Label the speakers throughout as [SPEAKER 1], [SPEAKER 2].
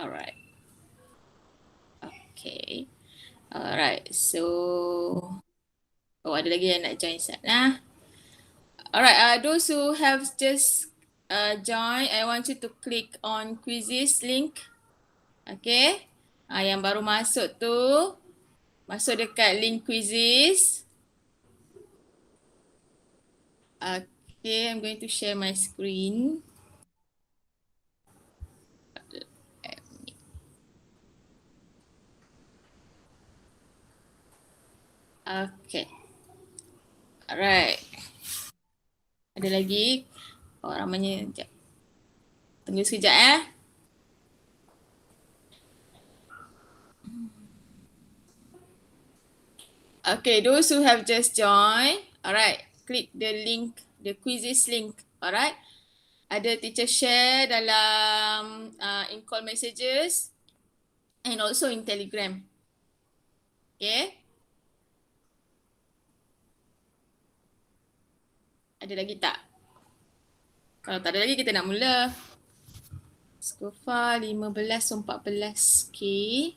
[SPEAKER 1] Alright. Okay. Alright. So, ada lagi yang nak join sana. Alright. Those who have just joined, I want you to click on quizzes link. Okay. Yang baru masuk tu, masuk dekat link quizzes. Okay, I'm going to share my screen. Okay. Alright. Ada lagi? Ramainya. Sekejap. Tunggu sekejap . Okay, those who have just joined, alright, click the link, the quizzes link, alright. Ada teacher share dalam in call messages and also in Telegram. Okay. Ada lagi tak? Kalau tak ada lagi, kita nak mula. Skofa 15 14. Okay.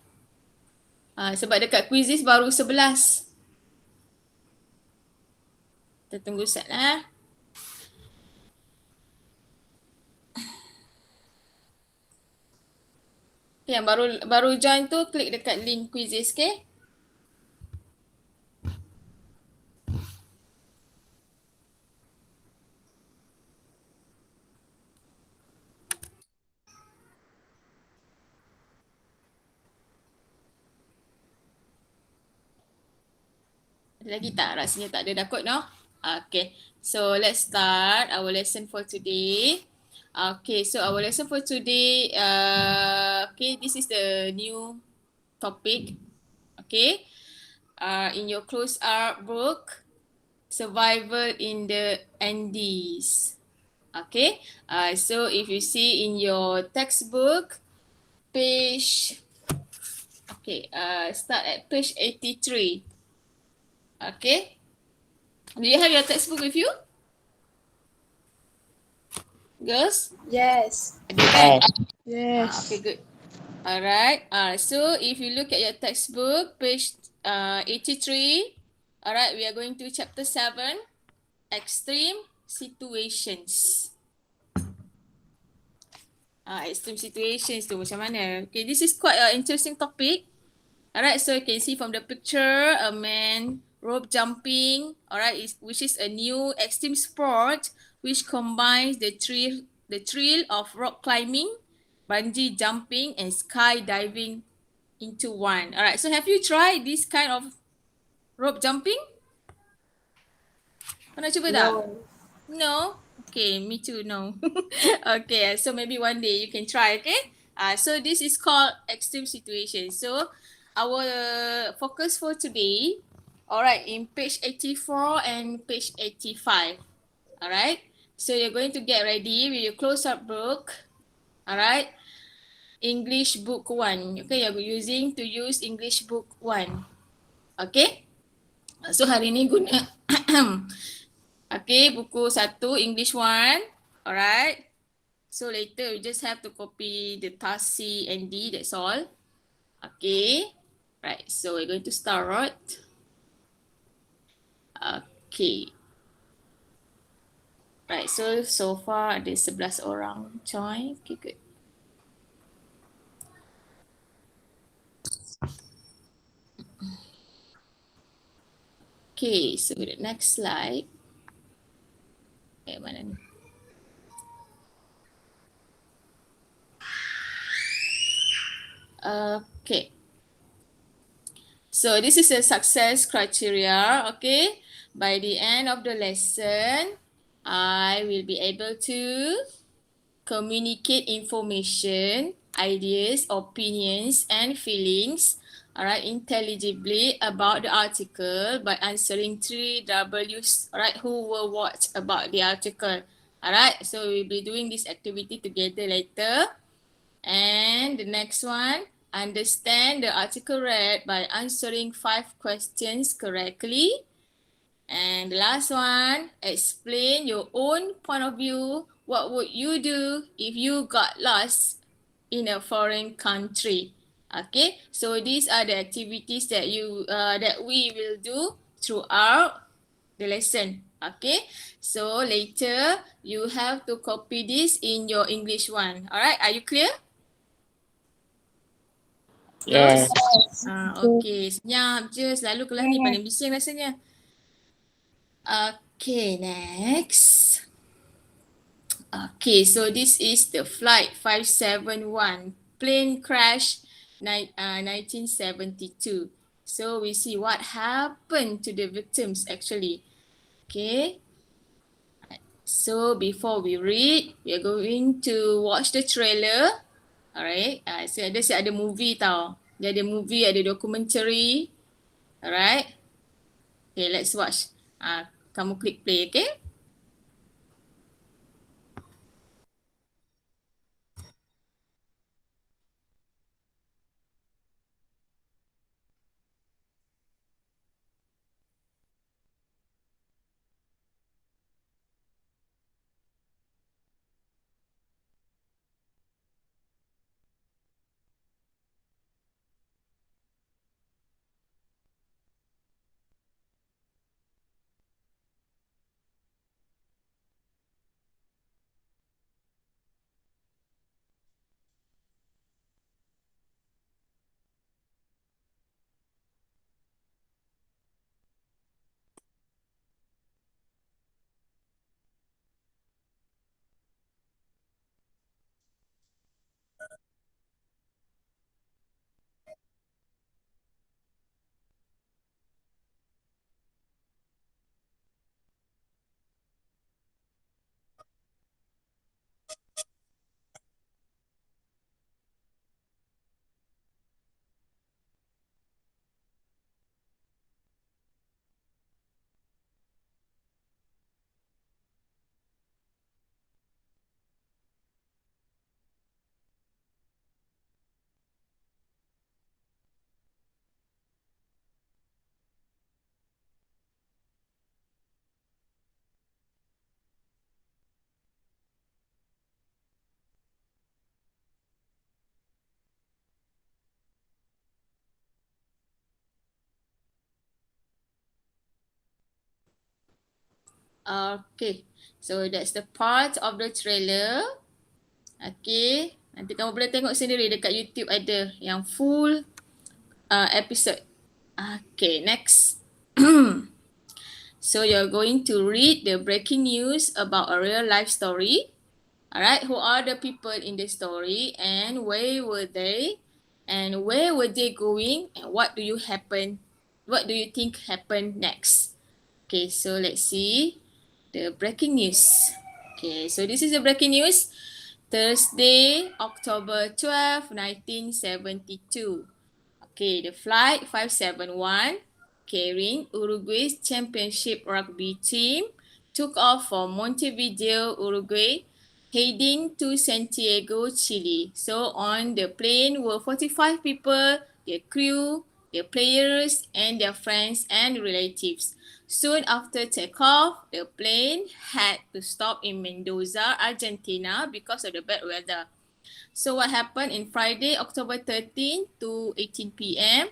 [SPEAKER 1] Sebab dekat quizzes baru 11. Kita tunggu set lah. Yang baru join tu klik dekat link quizzes, okay? Ada lagi tak? Rasanya tak ada dah kot, no? Okay, so let's start our lesson for today. Okay, so our lesson for today, okay, this is the new topic. Okay, in your close art book, survival in the Andes. Okay, so if you see in your textbook, page, okay, start at page 83. Okay. Do you have your textbook with you? Girls?
[SPEAKER 2] Yes.
[SPEAKER 1] Yes.
[SPEAKER 2] Yes.
[SPEAKER 1] Okay, good. Alright. So if you look at your textbook, page 83, alright, we are going to chapter 7, extreme situations. Extreme situations tu macam mana? Okay, this is quite an interesting topic. Alright, so you can see from the picture, a man rope jumping, alright, which is a new extreme sport which combines the thrill of rock climbing, bungee jumping, and skydiving into one. Alright, so have you tried this kind of rope jumping? Pernah cuba tak? No? Okay, me too, no. Okay, so maybe one day you can try, okay? So this is called extreme situation. So our focus for today, alright, in page 84 and page 85. Alright, so you're going to get ready with your close-up book. Alright, English book 1. Okay, you're using to use English book 1. Okay, so hari ni guna okay, buku 1, English 1. Alright, so later you just have to copy the task C and D, that's all. Okay, right, so we're going to start. Okay. Right, so far ada 11 orang join. Okay, good. Okay, so the next slide. Mana ni? Okay. So this is a success criteria, okay? By the end of the lesson, I will be able to communicate information, ideas, opinions, and feelings, alright, intelligibly about the article by answering 3 W's, alright, who will watch about the article. Alright, so we'll be doing this activity together later. And the next one, understand the article read by answering 5 questions correctly. And the last one, explain your own point of view. What would you do if you got lost in a foreign country. Okay, so these are the activities that we will do throughout the lesson. Okay, so later you have to copy this in your English one. All right, are you clear?
[SPEAKER 2] Yes.
[SPEAKER 1] Terus? Okay, senyap je. Selalu kelas ni paling bising rasanya. Okay, next. Okay, so this is the flight 571 plane crash 1972. So we see what happened to the victims actually. Okay, so before we read, we are going to watch the trailer. Alright, so ada movie tau. Dia ada movie, ada documentary. Alright, okay, let's watch. Kamu klik play, okay? Okay, so that's the part of the trailer. Okay, nanti kamu boleh tengok sendiri dekat YouTube ada yang full episode. Okay, next. So you're going to read the breaking news about a real life story. Alright, who are the people in the story and where were they? And where were they going? And what do you think happened next? Okay, so let's see the breaking news. Okay, so this is the breaking news. Thursday, October 12, 1972. Okay, the flight 571 carrying Uruguay's championship rugby team took off from Montevideo, Uruguay, heading to Santiago, Chile. So on the plane were 45 people, their crew, their players, and their friends and relatives. Soon after takeoff, the plane had to stop in Mendoza, Argentina because of the bad weather. So what happened in Friday, October 13 to 18 p.m.?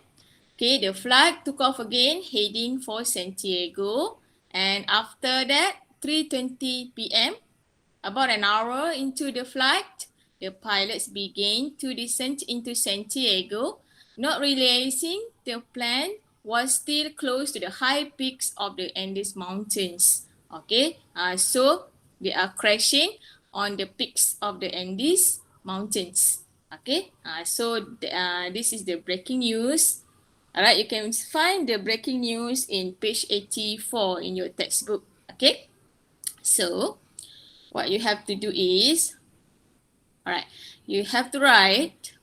[SPEAKER 1] Okay, the flight took off again, heading for Santiago. And after that, 3:20 p.m., about an hour into the flight, the pilots began to descend into Santiago, not realizing the plane was still close to the high peaks of the Andes Mountains. Okay, so they are crashing on the peaks of the Andes Mountains. Okay, so this is the breaking news. Alright, you can find the breaking news in page 84 in your textbook. Okay, so what you have to do is, alright, you have to write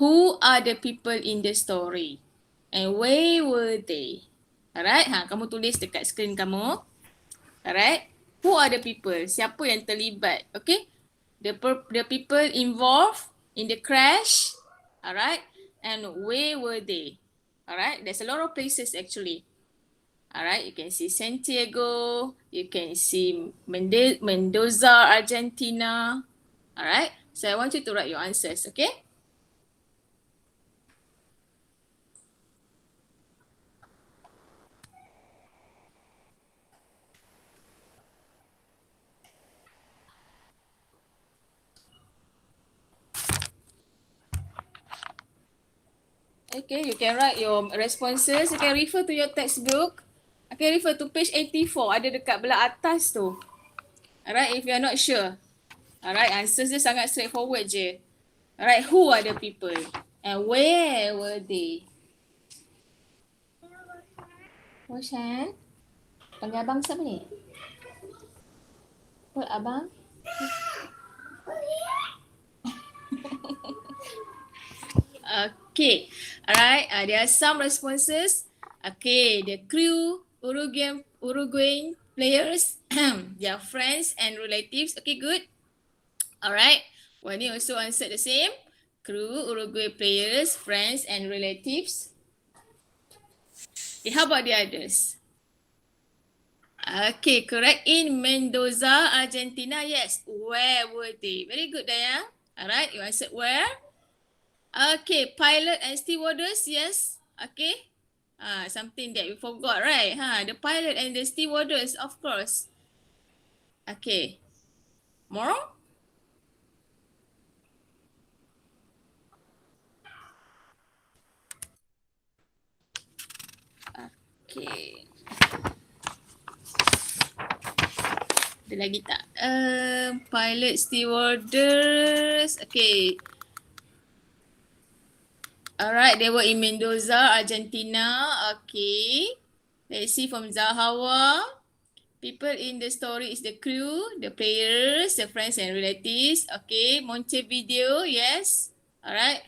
[SPEAKER 1] who are the people in the story and where were they. Alright, kamu tulis dekat skrin kamu. Alright, who are the people? Siapa yang terlibat? Okay, the people involved in the crash. Alright, and where were they? Alright, there's a lot of places actually. Alright, you can see Santiago, you can see Mendoza, Argentina. Alright, So I want you to write your answers, okay? Okay, you can write your responses. You can refer to your textbook. Okay, refer to page 84. Ada dekat belah atas tu. Alright, if you are not sure. Alright, answers dia sangat straightforward je. Alright, who are the people? And where were they? Roshan, panggil abang siapa ni? Apa abang? Okay, alright. There are some responses. Okay, the crew, Uruguayan players, their friends and relatives. Okay, good. Alright. Wani also answered the same. Crew, Uruguay players, friends and relatives. Okay, how about the others? Okay, correct. In Mendoza, Argentina. Yes. Where were they? Very good, Dayang. Alright, you answered where? Okay, pilot and stewardess, yes. Okay. Something that you forgot, right? The pilot and the stewardess, of course. Okay. More? Okay. Ada lagi tak? Pilot, stewardess. Okay. Alright, they were in Mendoza, Argentina. Okay. Let's see from Zahawa. People in the story is the crew, the players, the friends and relatives. Okay, Montevideo, yes. Alright.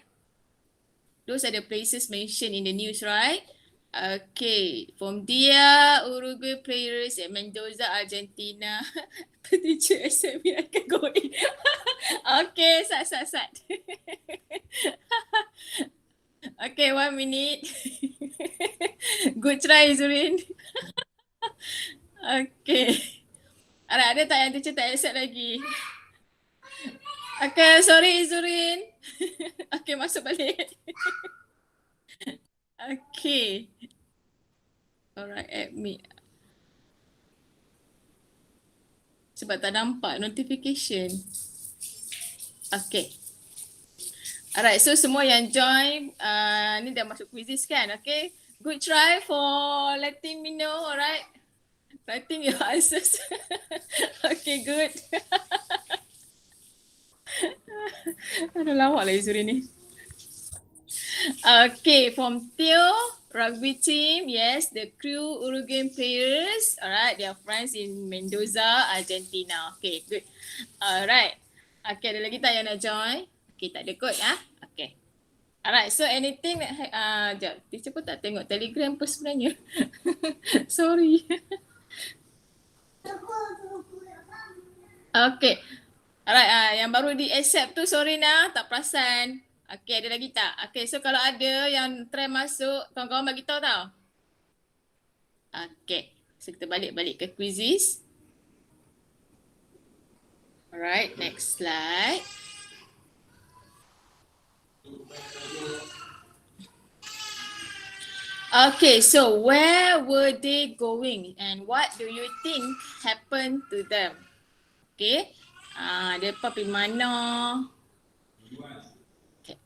[SPEAKER 1] Those are the places mentioned in the news, right? Okay, from Dia, Uruguay players at Mendoza, Argentina. Teacher accept me, I can go in. Okay, sat. Okay, 1 minute. Good try, Zurin. Okay. Ada tak yang teacher tak accept lagi? Okay, sorry Zurin. Okay, masuk balik. Okay. Alright, admit. Sebab tak nampak notification. Okay. Alright, so semua yang join, ni dah masuk quizzes kan, okay? Good try for letting me know, alright? Writing your answers. Okay, good. Aduh, lawak lah Izuri ni. Okay, from Theo, rugby team, yes, the crew, Uruguayan players, alright, they are friends in Mendoza, Argentina. Okay, good. Alright. Okay, ada lagi tak yang nak join? Okay, tak ada kot, Okay. Alright, so anything that, sekejap, teacher pun tak tengok Telegram apa sebenarnya. Sorry. Okay. Alright, yang baru di accept tu sorry tak perasan. Okay, ada lagi tak? Okay, so kalau ada yang try masuk, kawan-kawan bagi tahu tau. Okay, so kita balik ke quizzes. Alright, next slide. Okay, so where were they going and what do you think happened to them? Okay, mereka pergi mana? Okay.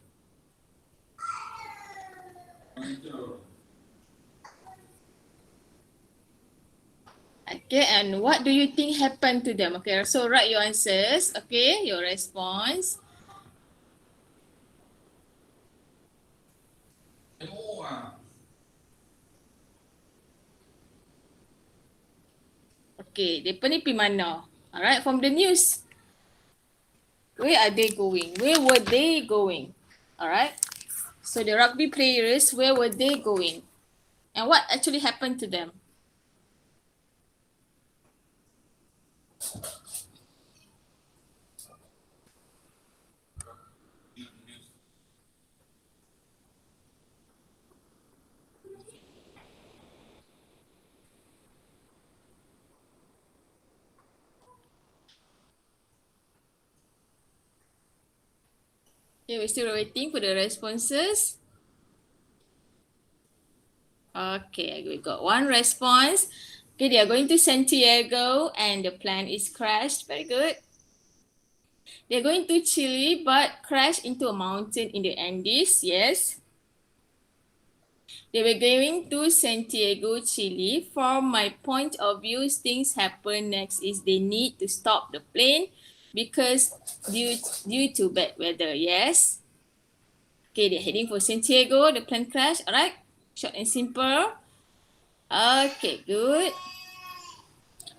[SPEAKER 1] Okay, and what do you think happened to them? Okay, so write your answers. Okay, your response. Okay, mereka ni pergi mana? Alright, from the news. Where are they going? Where were they going? Alright. So the rugby players, where were they going? And what actually happened to them? Okay, we're still waiting for the responses. Okay, we got one response. Okay, they are going to Santiago and the plane is crashed. Very good. They're going to Chile but crashed into a mountain in the Andes. Yes. They were going to Santiago, Chile. From my point of view, things happen next is they need to stop the plane because due to bad weather. Yes. Okay, they're heading for Santiago. The plane crashed. All right. Short and simple. Okay, good.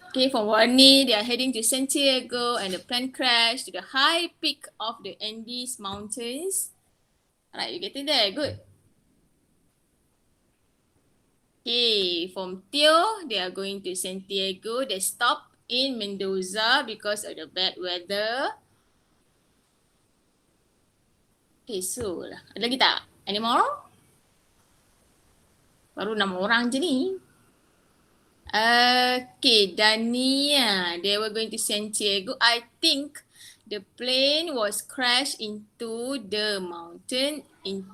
[SPEAKER 1] Okay, from Warni, they are heading to Santiago and the plane crashed to the high peak of the Andes Mountains. Alright, you getting there? Good. Okay, from Teo, they are going to Santiago. They stop in Mendoza because of the bad weather. Okay, so ada lagi tak? Any more? Baru 6 orang je ni. Okay, Dania, they were going to Santiago. I think the plane was crashed into the mountain in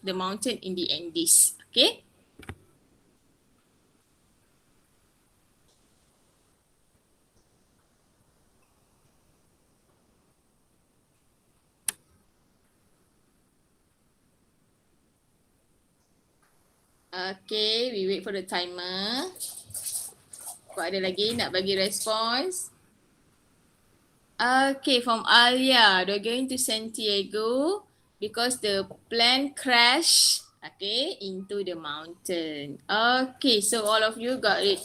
[SPEAKER 1] the Andes. Okay. Okay, we wait for the timer. Kau ada lagi nak bagi respons? Okay, from Alia, they're going to Santiago because the plane crashed, okay, into the mountain. Okay, so all of you got it.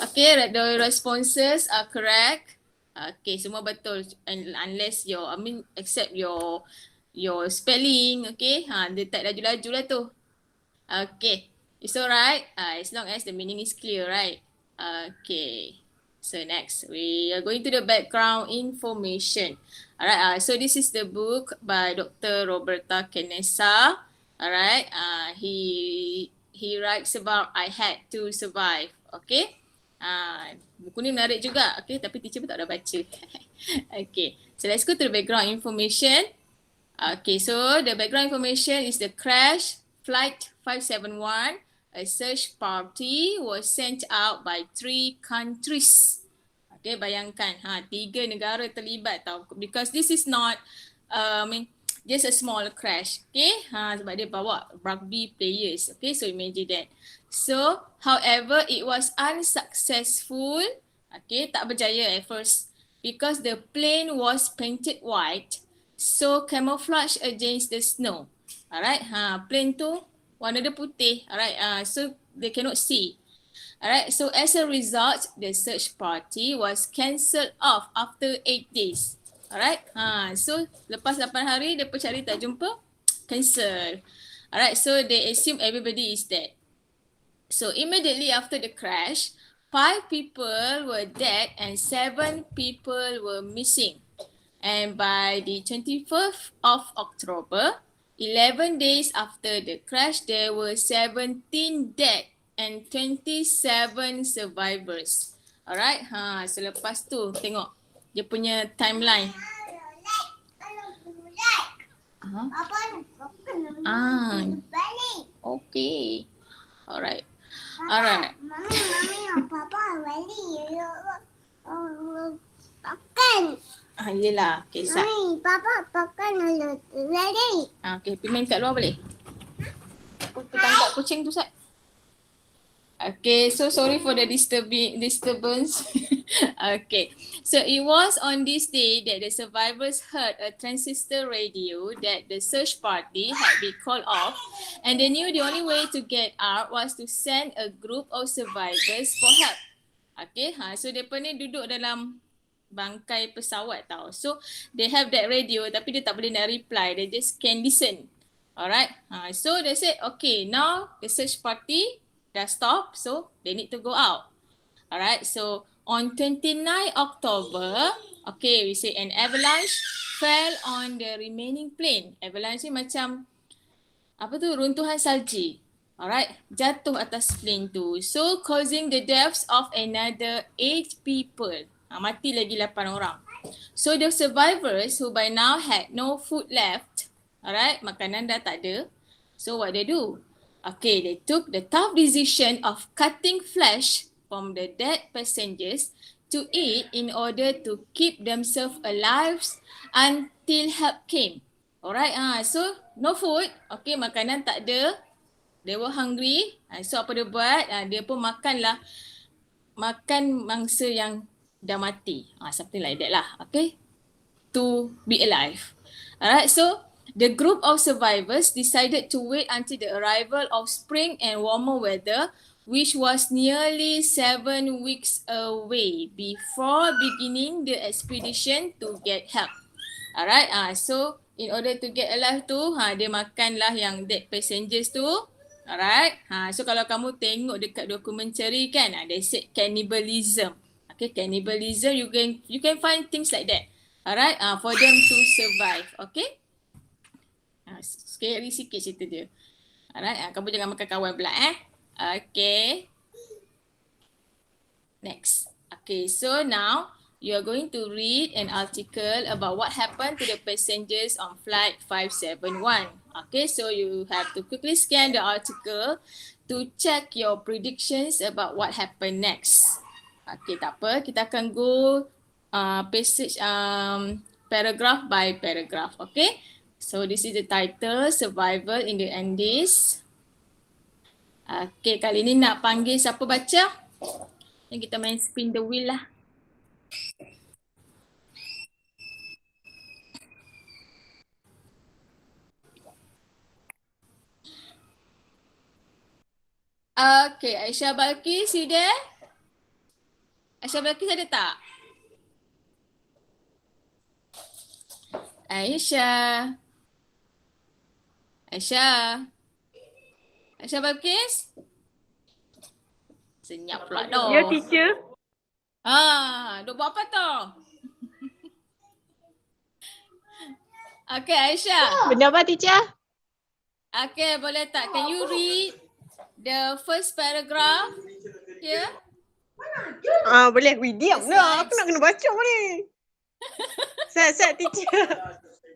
[SPEAKER 1] Okay, the responses are correct. Okay, semua betul. And unless except your spelling, okay. Dia tak laju-laju lah tu. Okay, it's alright. As long as the meaning is clear, right? Okay. So next, we are going to the background information. Alright, so this is the book by Dr. Roberta Canessa. Alright, he writes about I Had to Survive. Okay. Buku ni menarik juga. Okay, tapi teacher pun tak ada baca. Okay, so let's go to the background information. Okay, so the background information is the crash, Flight 571. A search party was sent out by 3 countries. Okay, bayangkan, 3 negara terlibat tau. Because this is not, just a small crash. Okay, sebab dia bawa rugby players. Okay, so imagine that. So, however, it was unsuccessful. Okay, tak berjaya at first. Because the plane was painted white. So, camouflage against the snow. Alright, plane tu warna dia putih. Alright, so they cannot see. Alright, so as a result, the search party was cancelled off after 8 days. Alright, so lepas 8 hari, dia cari tak jumpa, cancel. Alright, so they assume everybody is dead. So immediately after the crash, 5 people were dead and 7 people were missing. And by the 21st of October, 11 days after the crash, there were 17 dead and 27 survivors. Alright, selepas tu tengok dia punya timeline. Okay. Alright. Alright.
[SPEAKER 2] Mami, Papa balik. Makan.
[SPEAKER 1] Yelah, okay, Sat.
[SPEAKER 2] Mami, Papa makan balik.
[SPEAKER 1] Okay, pergi main kat luar boleh? Aku tangkap kucing tu, Sat. Okay, so sorry for the disturbance. Okay, so it was on this day that the survivors heard a transistor radio that the search party had been called off, and they knew the only way to get out was to send a group of survivors for help. Okay, so mereka ni duduk dalam bangkai pesawat tau. So they have that radio tapi dia tak boleh nak reply, they just can listen. Alright, so they said, okay, now the search party dah stop, so they need to go out. Alright, so on 29 October, okay, we say an avalanche fell on the remaining plane. Avalanche ni macam apa tu, runtuhan salji. Alright, jatuh atas plane tu. So causing the deaths of another 8 people. Mati lagi 8 orang. So the survivors who by now had no food left Alright, makanan dah tak ada. So what they do? Okay, they took the tough decision of cutting flesh from the dead passengers to eat in order to keep themselves alive until help came. Alright, so no food. Okay, makanan tak ada. They were hungry. So apa dia buat? Dia pun makan mangsa yang dah mati. Something like that lah. Okay, to be alive. Alright, so the group of survivors decided to wait until the arrival of spring and warmer weather, which was nearly 7 weeks away, before beginning the expedition to get help. Alright, so in order to get alive tu, dia makanlah yang dead passengers tu. Alright, so kalau kamu tengok dekat dokumentari kan, they said cannibalism. Okay, cannibalism, you can find things like that. Alright, for them to survive. Okay, scary sikit cerita dia. Alright, kamu jangan makan kawan pula Okay. Next. Okay, so now you are going to read an article about what happened to the passengers on flight 571. Okay, so you have to quickly scan the article to check your predictions about what happened next. Okay, tak apa. Kita akan go passage paragraph by paragraph. Okay, so this is the title, Survival in the Andes. Okay, kali ni nak panggil siapa baca? Yang kita main spin the wheel lah. Okay, Aisyah Balkis, you there? Aisyah Balkis ada tak? Aisyah. Aisyah. Aisyah Balkis? Senyap pula dah.
[SPEAKER 3] Ya, teacher.
[SPEAKER 1] Duk buat apa tu? Okay, Aisyah.
[SPEAKER 3] Benda apa, teacher?
[SPEAKER 1] Okay, boleh tak? Can you read the first paragraph here?
[SPEAKER 3] Boleh. Wih, diam lah. Aku nak kena baca ni. Set, teacher.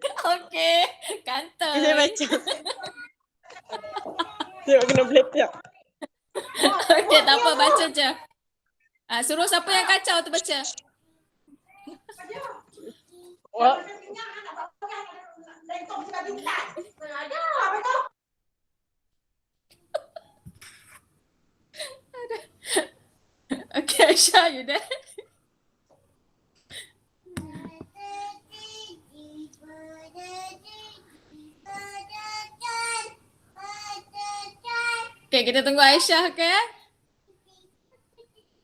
[SPEAKER 1] Okay, kantoi.
[SPEAKER 3] Saya baca. Saya kena beletak.
[SPEAKER 1] Okay, tak apa, baca je. Suruh siapa yang kacau tu baca.
[SPEAKER 3] Oh.
[SPEAKER 1] Okay, Aisyah, you there? Okay, kita tunggu Aisyah, okay?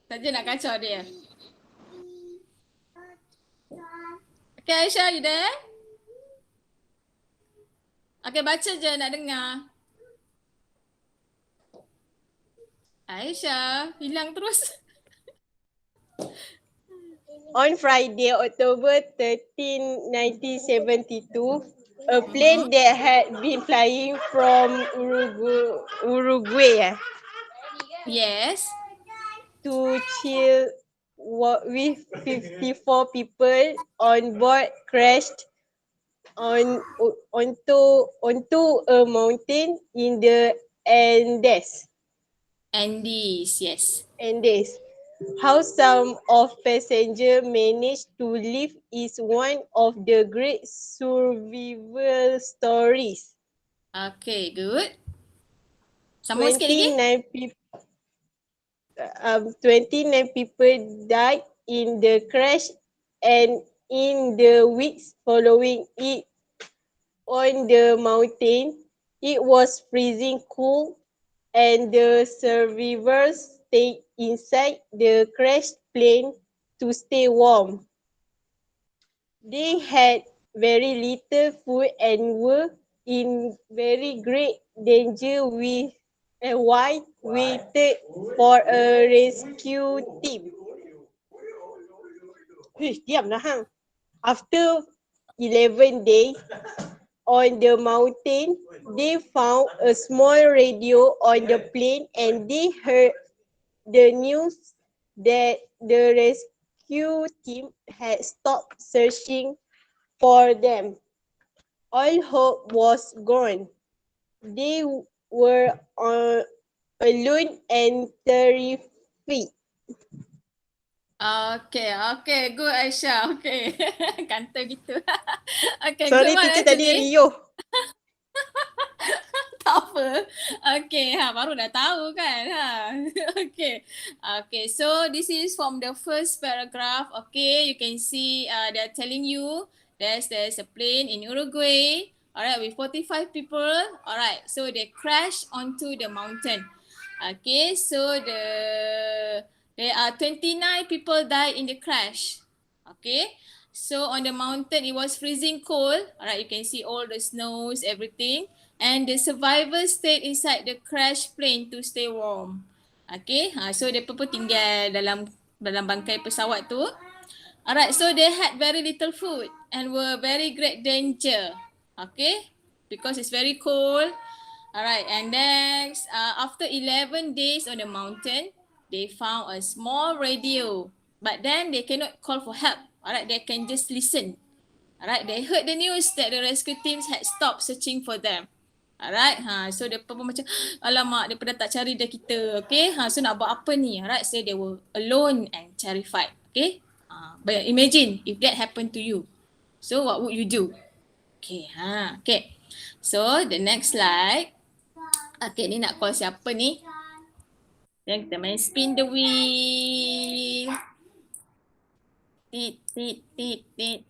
[SPEAKER 1] Saja nak kacau dia. Okay, Aisyah, you there? Okay, baca je, nak dengar. Aisyah, hilang terus.
[SPEAKER 3] On Friday, October 13, 1972, a plane that had been flying from Uruguay
[SPEAKER 1] Yes.
[SPEAKER 3] to Chile with 54 people on board crashed onto a mountain in the Andes.
[SPEAKER 1] Yes.
[SPEAKER 3] How some of passengers managed to live is one of the great survival stories.
[SPEAKER 1] Okay, good. Sambung sikit lagi.
[SPEAKER 3] 29 people died in the crash, and in the weeks following it on the mountain, it was freezing cold, and the survivors stayed inside the crashed plane to stay warm. They had very little food and were in very great danger and waited for a rescue team. Diamlah hang. After 11 days on the mountain, they found a small radio on the plane, and they heard the news that the rescue team had stopped searching for them. All hope was gone. They were alone and terrified.
[SPEAKER 1] Okay, good Aisyah. Okay, kantoi gitu. Okay, good
[SPEAKER 3] Sorry
[SPEAKER 1] one
[SPEAKER 3] teacher, tadi
[SPEAKER 1] actually.
[SPEAKER 3] Rio.
[SPEAKER 1] Tak apa. Okay, baru dah tahu kan. Okay. Okay, so this is from the first paragraph. Okay, you can see they're telling you there's a plane in Uruguay. Alright, with 45 people. Alright, so they crashed onto the mountain. Okay, so there are 29 people died in the crash. Okay, so on the mountain it was freezing cold. Alright, you can see all the snows, everything. And the survivors stayed inside the crash plane to stay warm. Okay, so mereka pun tinggal dalam bangkai pesawat tu. Alright, so they had very little food and were very great danger. Okay, because it's very cold. Alright, and next, after 11 days on the mountain, they found a small radio. But then they cannot call for help. Alright, they can just listen. Alright, they heard the news that the rescue teams had stopped searching for them. Alright, so dia pun macam, alamak, dia dah tak cari dah kita. Okay, so nak buat apa ni? Alright, so they were alone and terrified. Okay, but imagine if that happened to you. So what would you do? Okay, okay. So the next slide. Okay, ni nak call siapa ni? Then kita main spin the wheel. Tit, tit, tit, tit.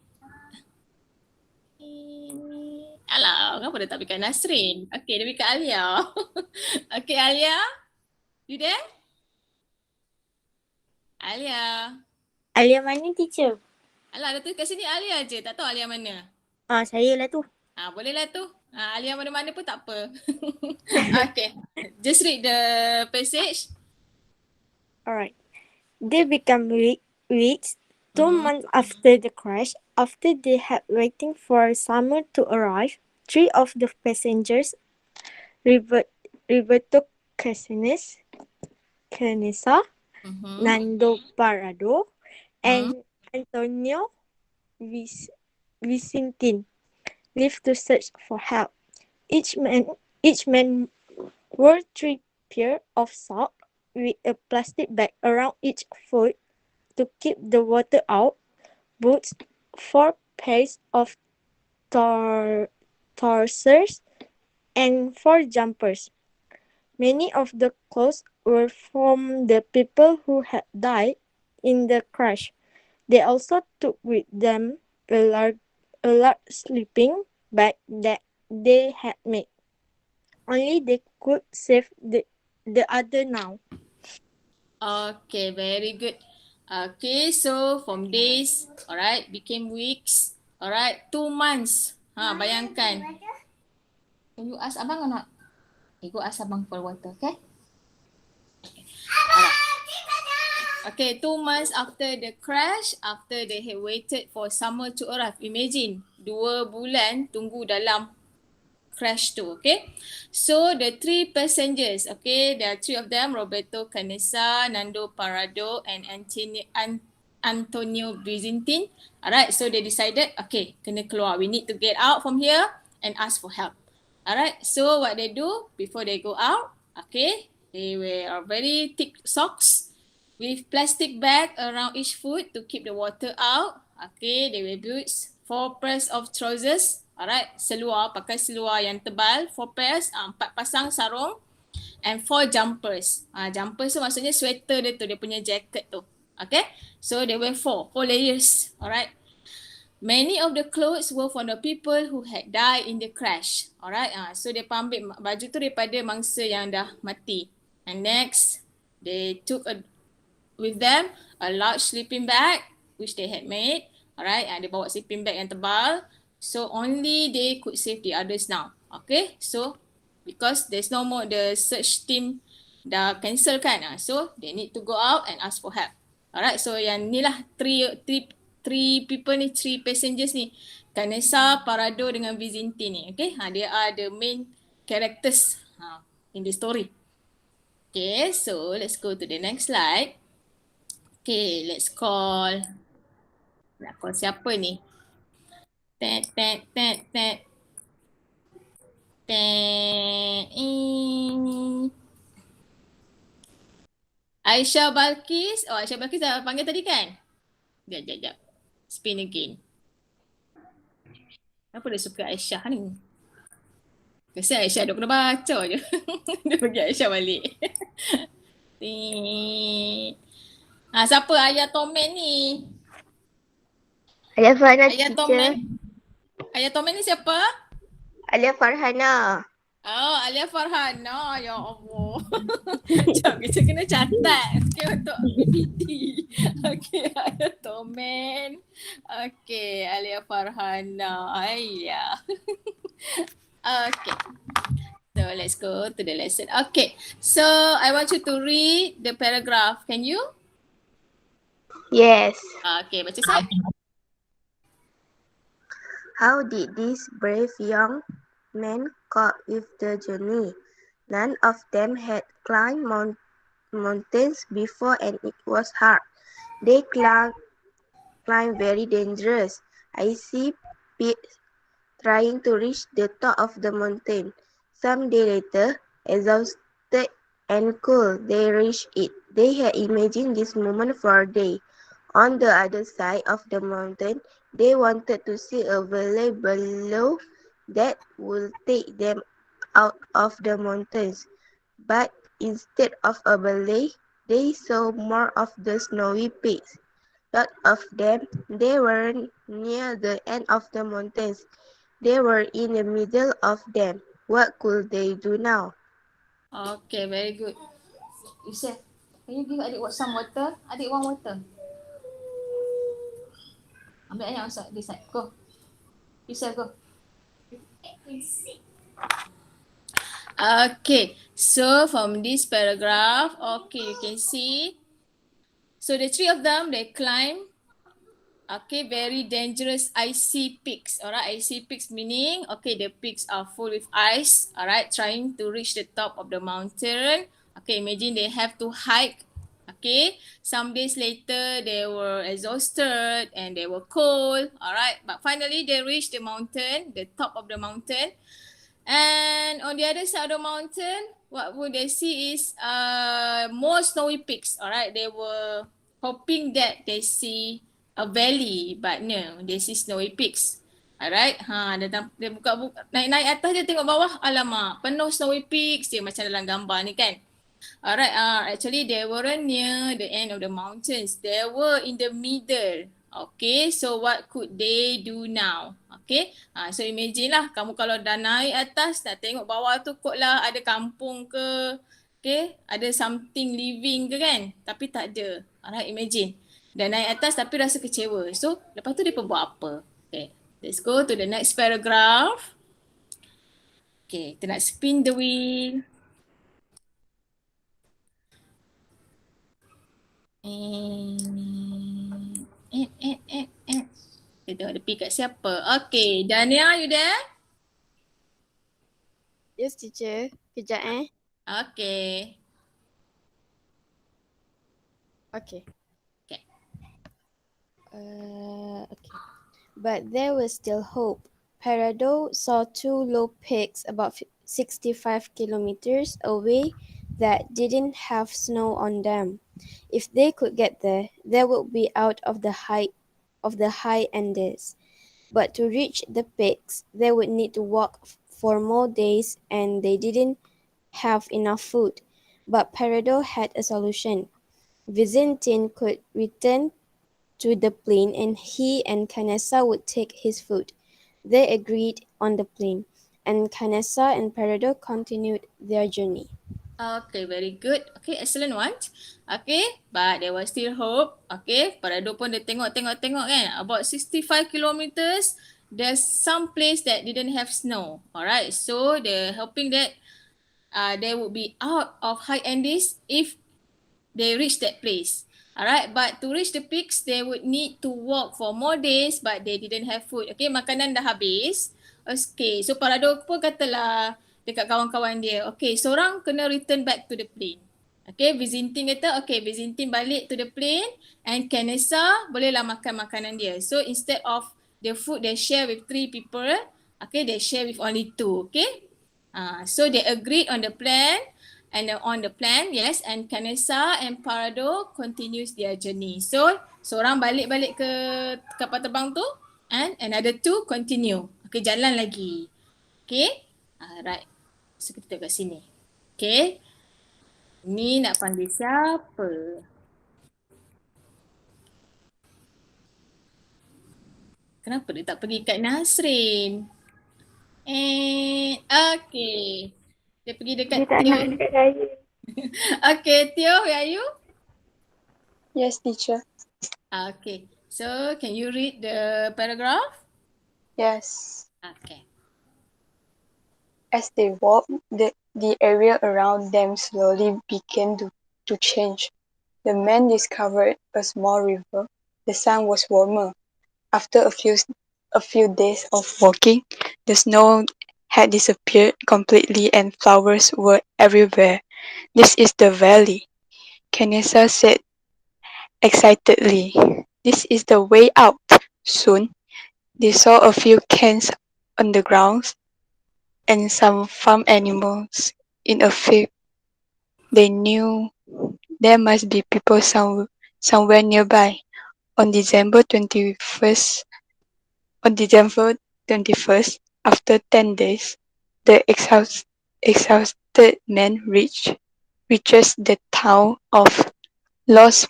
[SPEAKER 1] Alah, kenapa dia tak pikat Nasrin? Okay, dia pikat Alia. Okay, Alia. You there? Alia.
[SPEAKER 4] Alia mana teacher?
[SPEAKER 1] Alah, ada tu kat sini Alia je. Tak tahu Alia mana.
[SPEAKER 4] Saya lah tu.
[SPEAKER 1] Bolehlah tu. Alia mana-mana pun tak apa. Okay. Just read the passage.
[SPEAKER 4] Alright. They became weeks 2 months after the crash. After they had waiting for summer to arrive, 3 of the passengers, Roberto Canessa, Nando Parado, and Antonio Vicentin, left to search for help. Each man wore 3 pairs of socks with a plastic bag around each foot to keep the water out, boots, 4 pairs of trousers, and 4 jumpers. Many of the clothes were from the people who had died in the crash. They also took with them a large sleeping bag that they had made. Only they could save the other now.
[SPEAKER 1] Okay, very good. Okay, so from days, alright, became weeks, alright, 2 months. Bayangkan. You ask abang or not? You go ask abang for water, okay? Alright. Okay, 2 months after the crash, after they had waited for summer to arrive. Imagine, 2 bulan tunggu dalam crash tu, okay? So the 3 passengers, okay, there are 3 of them, Roberto Canessa, Nando Parado, and Antonio Vicentin. Alright, so they decided, okay, kena keluar. We need to get out from here and ask for help. Alright, so what they do before they go out, okay, they wear very thick socks with plastic bag around each foot to keep the water out. Okay, they wear boots, 4 pairs of trousers. Alright, seluar, pakai seluar yang tebal, 4 pairs, 4 pasang sarung, and 4 jumpers. Jumpers tu maksudnya sweater dia tu, dia punya jacket tu. Okay, so they wear 4 layers. Alright. Many of the clothes were from the people who had died in the crash. Alright, so dia ambil baju tu daripada mangsa yang dah mati. And next, they took with them a large sleeping bag which they had made. Alright, dia bawa sleeping bag yang tebal. So only they could save the others now. Okay, so because there's no more, the search team dah cancel kan. So they need to go out and ask for help. Alright, so yang ni lah three people ni, 3 passengers ni, Canessa, Parado dengan Vicentin ni. Okay, they are the main characters in the story. Okay, so let's go to the next slide. Okay, let's call. Nak call siapa ni? Tet. Aisyah Balkis. Oh, Aisyah Balkis dah panggil tadi kan? Sekejap. Spin again. Kenapa dia suka Aisyah ni? Kesian Aisyah dia kena baca je. Dia pergi Aisyah balik. Siapa ayah Tomen ni?
[SPEAKER 2] Alia Farhana
[SPEAKER 1] Ayah
[SPEAKER 2] teacher.
[SPEAKER 1] Tomen. Ayah Tomen ni siapa?
[SPEAKER 2] Alia Farhana.
[SPEAKER 1] Oh, Alia Farhana. Ya Allah. Sekejap, kita kena catat. Okay, untuk PPT. Okay, Ayah Tomen. Okay, Alia Farhana. Ayah. Okay. So, let's go to the lesson. Okay. So, I want you to read the paragraph. Can you?
[SPEAKER 2] Yes.
[SPEAKER 1] Okay, baca Sat.
[SPEAKER 2] How did these brave young men cope with the journey? None of them had climbed mountains before and it was hard. They climbed very dangerous. I see peaks trying to reach the top of the mountain. Some day later, exhausted and cold, they reached it. They had imagined this moment for a day. On the other side of the mountain, they wanted to see a valley below that would take them out of the mountains. But instead of a valley, they saw more of the snowy peaks. Lot of them, they weren't near the end of the mountains. They were in the middle of them. What could they do now?
[SPEAKER 1] Okay, very good. Yusuf, can you give adik some water? Adik want water. Ambil air masuk this side. Go. Yusuf, go. Okay, so from this paragraph, okay, you can see. So the three of them, they climb, okay, very dangerous icy peaks. Alright, icy peaks meaning, okay, the peaks are full with ice. Alright, trying to reach the top of the mountain. Okay, imagine they have to hike. Okay, some days later, they were exhausted and they were cold. Alright, but finally they reached the mountain, the top of the mountain. And on the other side of the mountain, what would they see is more snowy peaks. Alright, they were hoping that they see a valley, but no, they see snowy peaks. Alright, dia buka naik atas dia tengok bawah, alamak, penuh snowy peaks dia macam dalam gambar ni kan. Alright, actually they weren't near the end of the mountains. They were in the middle. Okay, so what could they do now? Okay, so imagine lah kamu kalau dah naik atas, nak tengok bawah tu kot lah ada kampung ke, okay, ada something living ke kan? Tapi tak ada. Alright, imagine. Dah naik atas tapi rasa kecewa. So, lepas tu dia pun buat apa? Okay, let's go to the next paragraph. Okay, kita nak spin the wheel. Kita tengok dia pergi kat siapa. Okay, Dania, you there?
[SPEAKER 3] Yes, teacher. Kejap
[SPEAKER 1] Okay.
[SPEAKER 3] Okay.
[SPEAKER 1] Okay.
[SPEAKER 3] Okay. But there was still hope. Parado saw two low peaks about 65 kilometers away that didn't have snow on them. If they could get there, they would be out of the high Andes. But to reach the peaks, they would need to walk for more days and they didn't have enough food. But Parado had a solution. Vizintin could return to the plane and he and Canessa would take his food. They agreed on the plane and Canessa and Parado continued their journey.
[SPEAKER 1] Okay, very good. Okay, excellent one. Okay, but there was still hope. Okay, Parado pun dia tengok kan. About 65 kilometers, there's some place that didn't have snow. Alright, so they're hoping that they would be out of high Andes if they reach that place. Alright, but to reach the peaks, they would need to walk for more days but they didn't have food. Okay, makanan dah habis. Okay, so Parado pun katalah dekat kawan-kawan dia, okay, seorang kena return back to the plane. Okay, Vizintin kata, okay, Vizintin balik to the plane and Canessa bolehlah makan makanan dia. So instead of the food they share with 3 people, okay, they share with only 2, okay. So they agreed on the plan yes, and Kanessa and Parado continues their journey. So seorang balik ke kapal terbang tu and another two continue. Okay, jalan lagi. Okay. Alright. So kita tengok kat sini. Okay. Ni nak panggil siapa? Kenapa dia tak pergi kat Nasrin? Okay. Dia pergi dekat
[SPEAKER 4] Dia tak
[SPEAKER 1] Tio.
[SPEAKER 4] nak dekat saya.
[SPEAKER 1] Okay, Tio, where are you?
[SPEAKER 5] Yes, teacher.
[SPEAKER 1] Okay. So, can you read the paragraph?
[SPEAKER 5] Yes.
[SPEAKER 1] Okay.
[SPEAKER 5] As they walked, the area around them slowly began to change. The men discovered a small river. The sun was warmer. After a few days of walking, the snow had disappeared completely and flowers were everywhere. This is the valley, Kanessa said excitedly. This is the way out. Soon, they saw a few cans on the ground and some farm animals in a field. They knew there must be people somewhere nearby. On December 21st, on December 21st, after 10 days, the exhausted man reaches the town of Los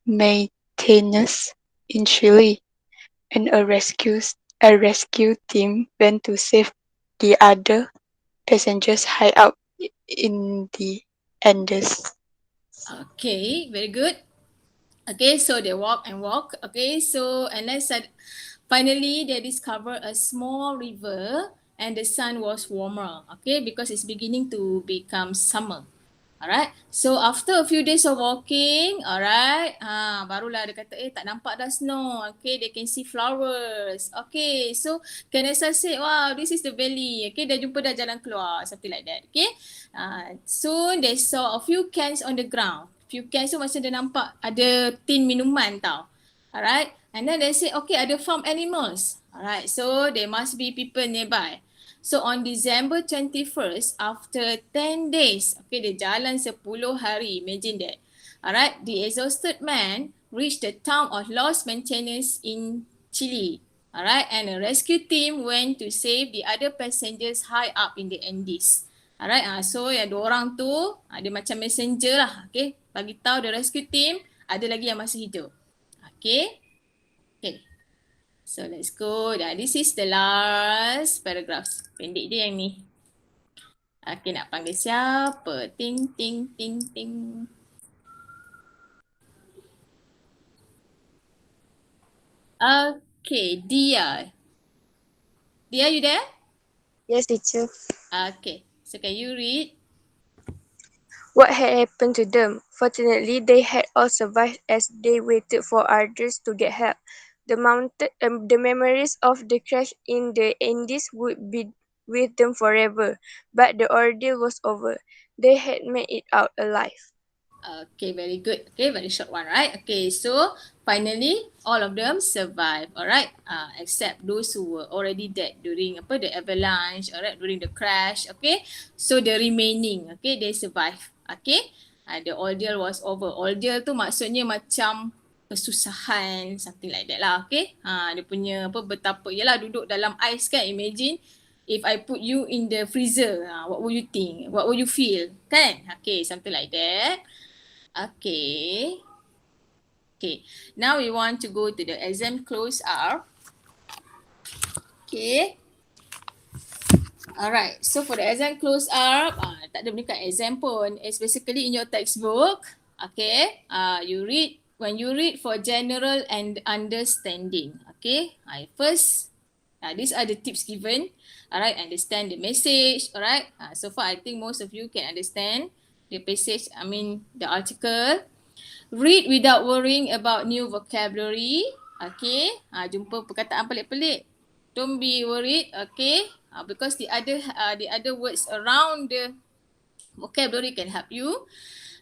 [SPEAKER 5] Maitanes in Chile, and a rescue team went to save the other passengers high up in the Andes.
[SPEAKER 1] Okay, very good. Okay, so they walk and walk. Okay, so and then finally they discover a small river and the sun was warmer. Okay, because it's beginning to become summer. Alright, so after a few days of walking, alright, barulah dia kata, tak nampak dah snow. Okay, they can see flowers. Okay, so Kanessa said, wow, this is the valley. Okay, dah jumpa dah jalan keluar, something like that. Okay, soon they saw a few cans on the ground. Few cans tu macam dia nampak ada tin minuman tau. Alright, and then they say, okay, ada farm animals. Alright, so there must be people nearby. So on December 21st, after 10 days, okay, dia jalan 10 hari, imagine that. Alright, the exhausted man reached the town of Los Manchanes in Chile. Alright, and a rescue team went to save the other passengers high up in the Andes. Alright, so yang dua orang tu, dia macam messenger lah, okay. Bagi tahu the rescue team, ada lagi yang masih hidup. Okay. Okay. So let's go. This is the last paragraph. Pendek dia yang ni. Okay, nak panggil siapa? Ting, ting, ting, ting. Okay, Dia. Dia, you there?
[SPEAKER 2] Yes, teacher.
[SPEAKER 1] Okay, so can you read?
[SPEAKER 2] What had happened to them? Fortunately, they had all survived as they waited for others to get help. The memories of the crash in the Andes would be with them forever, but the ordeal was over. They had made it out alive.
[SPEAKER 1] Okay, very good. Okay, very short one, right? Okay, so finally all of them survive, alright? Except those who were already dead during the avalanche, alright, during the crash, okay? So the remaining, okay, they survive, okay? The ordeal was over. Ordeal tu maksudnya macam kesusahan, something like that lah, okay? Dia punya betapa, yalah duduk dalam ais kan, imagine if I put you in the freezer, what would you think? What would you feel? Kan? Okay, something like that. Okay. Okay. Now we want to go to the exam close up. Okay. Alright. So for the exam close up, tak ada dekat exam pun. It's basically in your textbook. Okay. When you read for general and understanding. Okay. First, these are the tips given. Alright. Understand the message. Alright. So far, I think most of you can understand the passage. The article. Read without worrying about new vocabulary. Okay. Jumpa perkataan pelik-pelik. Don't be worried. Okay. Because the other words around the vocabulary can help you.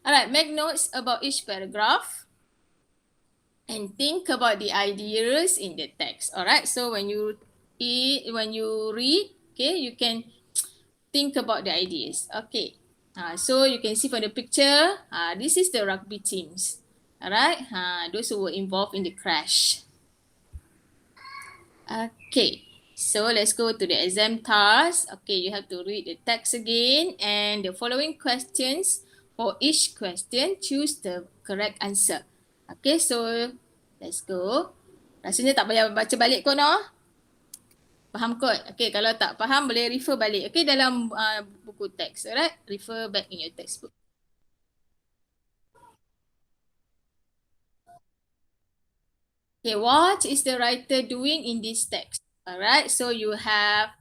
[SPEAKER 1] Alright. Make notes about each paragraph. And think about the ideas in the text. Alright. So when you read, okay, you can think about the ideas. Okay. So you can see from the picture, this is the rugby teams. Alright, those who were involved in the crash. Okay, so let's go to the exam task. Okay, you have to read the text again and the following questions. For each question, choose the correct answer. Okay, so let's go. Rasanya tak payah baca balik kau no? Faham kot? Okay, kalau tak faham boleh refer balik. Okay, dalam buku teks. Alright, refer back in your textbook. Okay, what is the writer doing in this text? Alright, so you have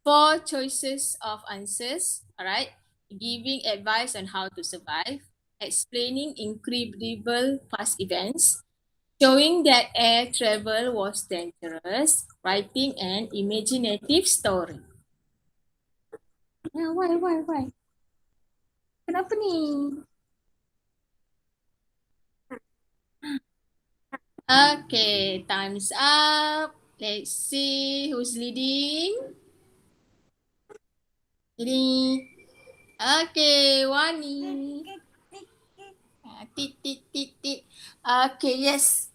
[SPEAKER 1] 4 choices of answers. Alright, giving advice on how to survive, explaining incredible past events, showing that air travel was dangerous, writing an imaginative story. Why? Kenapa ni? Okay, time's up. Let's see who's leading. Leading. Okay, Wani. Tit. Okay, yes.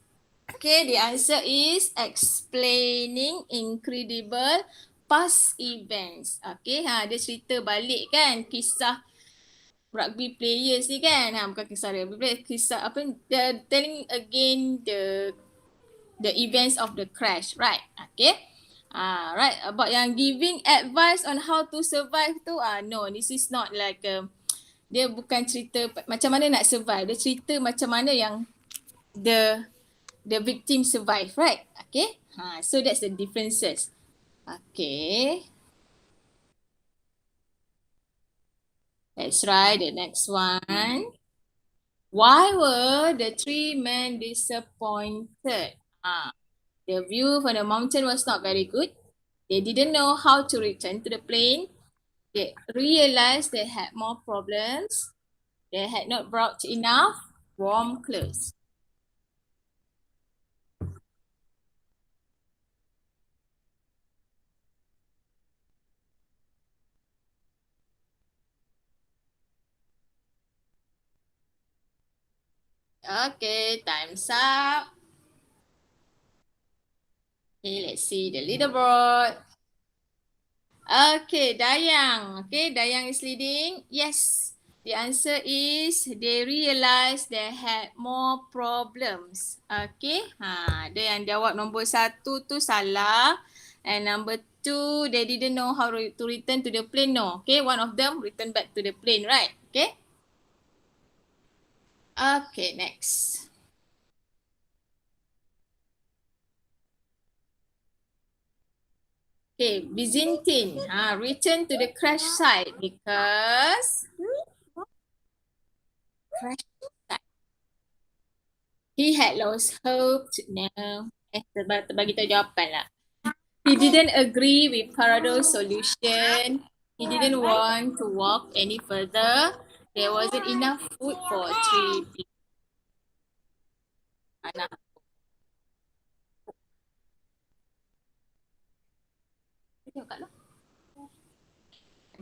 [SPEAKER 1] Okay, the answer is explaining incredible past events. Okay, dia cerita balik kan kisah rugby players ni kan. Bukan kisah rugby players, kisah apa, they're telling again the events of the crash, right? Okay. Right, about yang giving advice on how to survive tu, no, this is not like dia bukan cerita macam mana nak survive. Dia cerita macam mana yang the victim survive, right? Okay. So that's the differences. Okay. Let's try the next one. Why were the 3 men disappointed? The view from the mountain was not very good. They didn't know how to return to the plane. They realized they had more problems. They had not brought enough warm clothes. Okay, time's up. Okay, let's see the leaderboard. Okay, Dayang. Okay, Dayang is leading. Yes, the answer is they realized they had more problems. Okay, dia yang jawab nombor 1 tu salah. And number 2, they didn't know how to return to the plane. No, okay, one of them return back to the plane, right? Okay. Okay, next. Okay, Byzantine return to the crash site because crash site. He had lost hope. No. Bagi tahu jawapan lah. He didn't agree with Parado's solution. He didn't want to walk any further. There wasn't enough food for 3 people.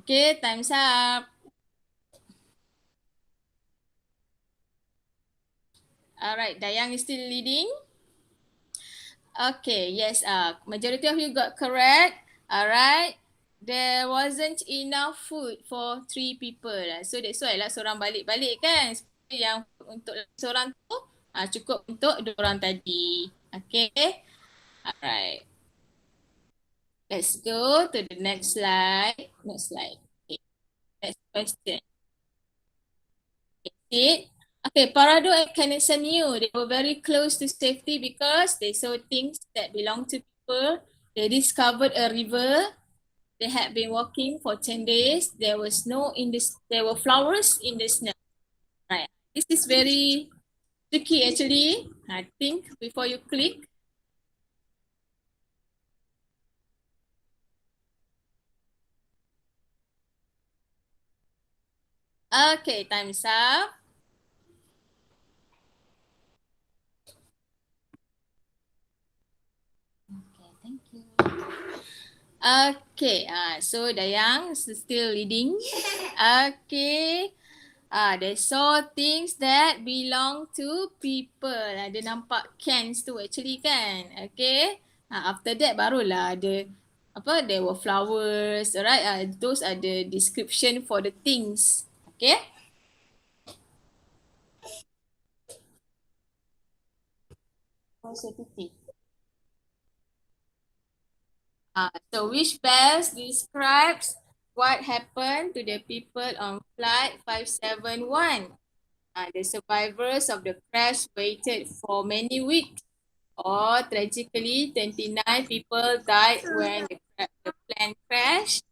[SPEAKER 1] Okay, time's up. Alright, Dayang is still leading. Okay, yes, majority of you got correct. Alright, there wasn't enough food for 3 people. So that's why lah seorang balik-balik kan. Yang untuk seorang tu cukup untuk 2 orang tadi. Okay, alright. Let's go to the next slide. Okay, next question. Okay, Parado and Kennison knew they were very close to safety because they saw things that belonged to people. They discovered a river. They had been walking for 10 days. There were flowers in the snow. Right. This is very tricky actually. I think before you click. Okay, time's up. Okay, thank you. Okay, so Dayang still leading. Okay. They saw things that belong to people. Dia nampak cans tu actually kan. Okay. After that barulah ada apa, there were flowers, alright. Those are the description for the things. Okay. Positive. So which best describes what happened to the people on flight 571? The survivors of the crash waited for many weeks. Or tragically, 29 people died when the plane crashed.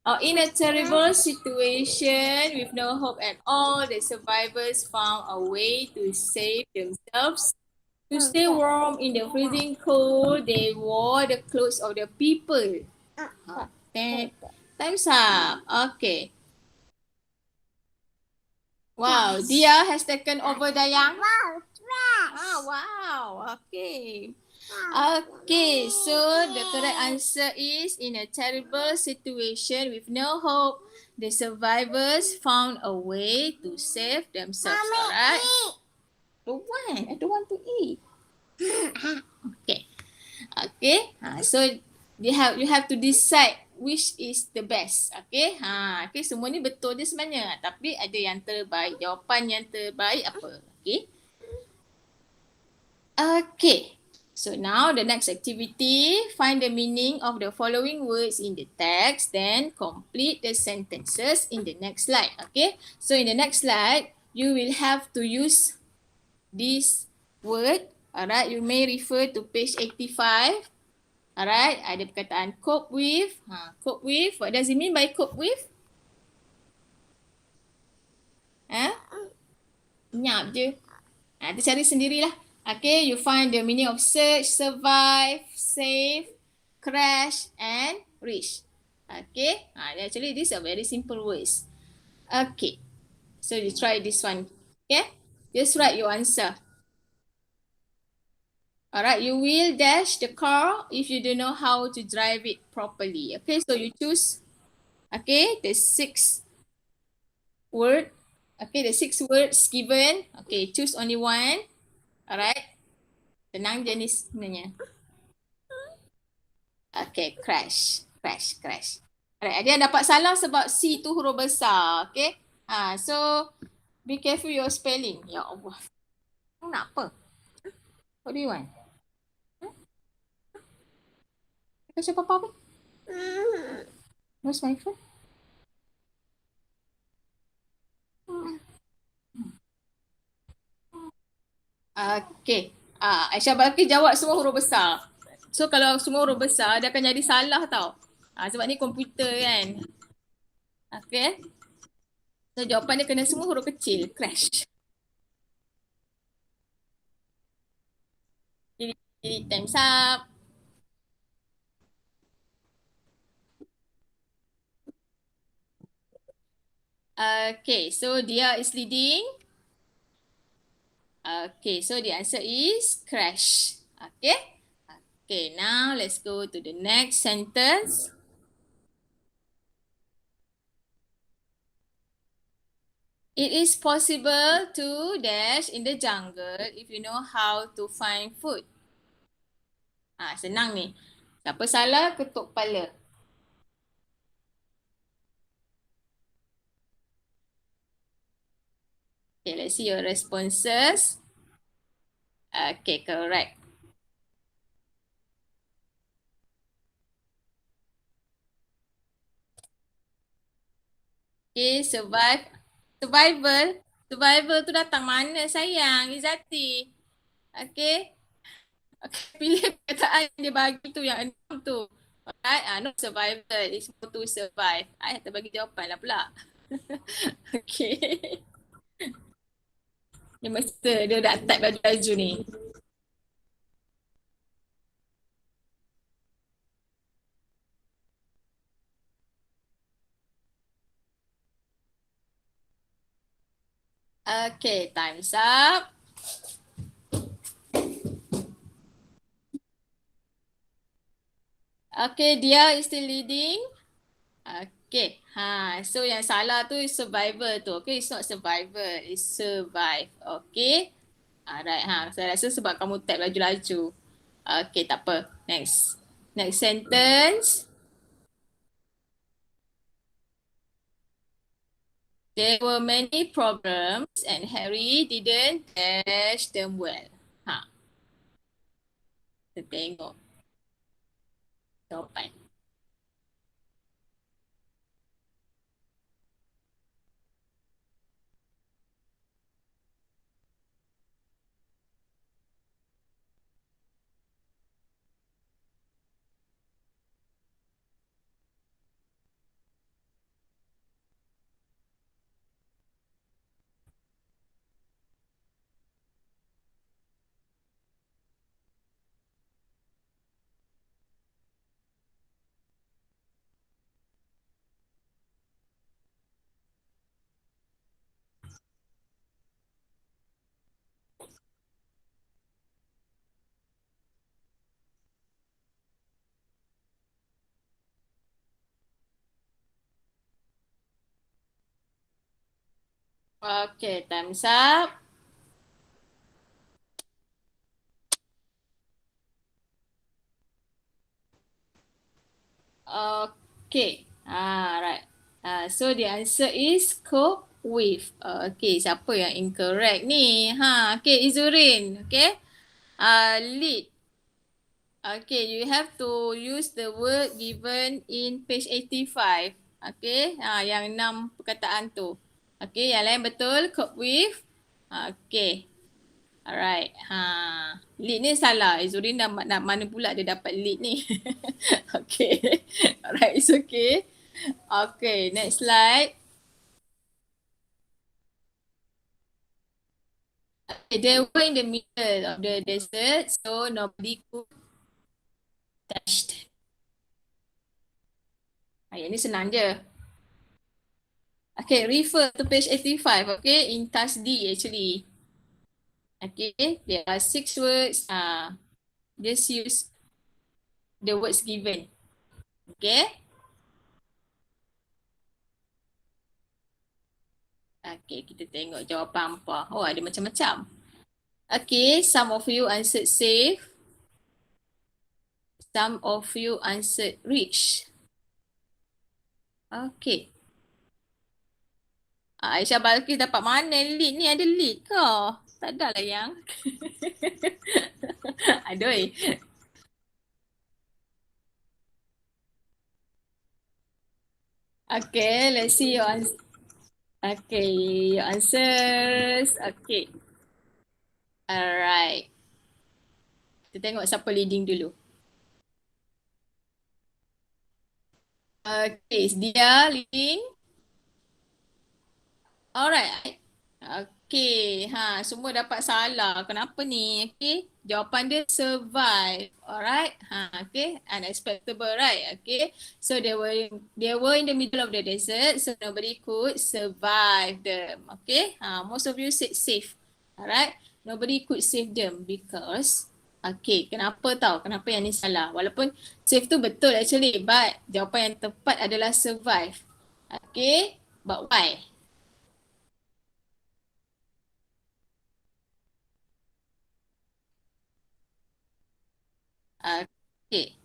[SPEAKER 1] Or in a terrible situation with no hope at all, the survivors found a way to save themselves. To stay warm in the freezing cold, they wore the clothes of the people. Then, time's up. Okay. Wow, Dia has taken over Dayang. Wow, trash. Wow. Okay. Okay, so the correct answer is in a terrible situation with no hope, the survivors found a way to save themselves. Alright. Don't want. I don't want to eat. Okay. Okay. So you have to decide which is the best. Okay. Okay, semua ni betul je sebenarnya. Tapi ada yang terbaik. Jawapan yang terbaik apa? Okay. Okay. So now the next activity, find the meaning of the following words in the text, then complete the sentences in the next slide. Okay. So in the next slide, you will have to use this word. Alright, you may refer to page 85. Alright, ada perkataan cope with. Cope with, what does it mean by cope with? Nyap je. Tu cari sendirilah. Okay, you find the meaning of search, survive, save, crash and reach. Okay, actually these are very simple words. Okay, so you try this one. Okay, just write your answer. Alright, you will dash the car if you don't know how to drive it properly. Okay, so you choose, okay, the 6 word. Okay, the 6 words given. Okay, choose only one. Alright, tenang je ni sebenarnya. Okay, crash. Alright, dia dapat salah sebab C tu huruf besar. Okay. So be careful your spelling. Ya Allah. Kau nak apa? What do you want? Kau cakap apa? Where's my phone? Okay. Aisyah Balki jawab semua huruf besar. So kalau semua huruf besar, dia akan jadi salah tau. Sebab ni komputer kan. Okay. So jawapan dia kena semua huruf kecil. Crash. Jadi time's up. Okay, so Dia is leading. Okay, so the answer is crash. Okay. Okay, now let's go to the next sentence. It is possible to dash in the jungle if you know how to find food. Senang ni. Siapa salah, ketuk kepala. Okay, let's see your responses. Okay, correct. Okay, survival tu datang mana sayang, Izati? Okay. Pilih perkataan yang dia bagi tu yang 6 tu. Alright, not survival. It's more to survive. I terbagi jawapan lah pula. Okay. Dia mesti dia dah type baju-baju ni. Okay, time's up. Okay, dia is still leading. Okay. So yang salah tu is survival tu. Okay, it's not survival, it's survive. Okay. Alright, saya rasa sebab kamu type laju-laju. Okay, tak apa. Next. Next sentence. There were many problems and Harry didn't dash them well. Kita tengok jawapan. Okay, time's up. Okay. Right. So the answer is cope with. Okay, siapa yang incorrect ni? Okay, Izurin. Okay. Lead. Okay, you have to use the word given in page 85. Okay, yang 6 perkataan tu. Okay, yang lain betul. Cope with. Okay. Alright. Lead ni salah. Izurin dah mana pula dia dapat lead ni. Okay. Alright, it's okay. Okay, next slide. Okay, they were in the middle of the desert, so nobody could touch. Yang ni senang je. Okay, refer to page 85, okay, in task D actually. Okay, there are 6 words. Just use the words given. Okay. Okay, kita tengok jawapan apa. Oh, ada macam-macam. Okay, some of you answered safe. Some of you answered rich. Okay. Aisyah Balkis dapat mana lead ni? Ada lead ke? Tak ada lah yang. Aduh. Okay, let's see your answer. Okay, your answers. Okay. Alright. Kita tengok siapa leading dulu. Okay, dia leading. Alright. Okay, semua dapat salah. Kenapa ni? Okay, jawapan dia survive. Alright. Okay, unexpectable, right? Okay, so they were in the middle of the desert, so nobody could survive them. Okay, most of you said safe. Alright, nobody could save them because. Okay, kenapa tahu? Kenapa yang ni salah? Walaupun safe tu betul actually, but jawapan yang tepat adalah survive. Okay, but why? Okay.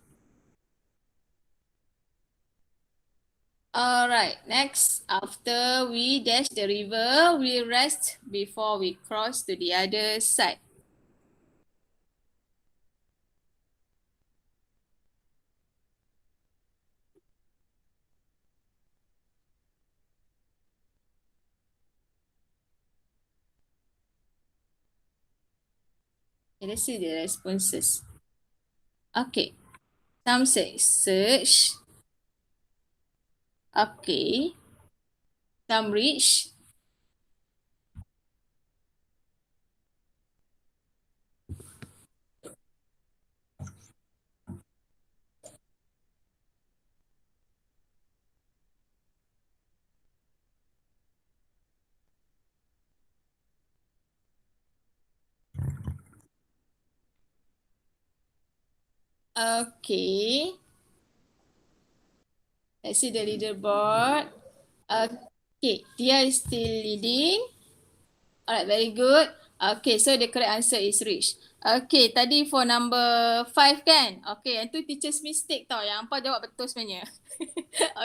[SPEAKER 1] Alright, next, after we dash the river, we rest before we cross to the other side. Okay, let's see the responses. Okay, some say search. Okay, some reach. Okay, Let's see the leaderboard. Okay, Dia is still leading. Alright, very good. Okay, so the correct answer is Rich. Okay, tadi for number 5 kan? Okay, yang tu teacher's mistake tau. Yang apa jawab betul sebenarnya.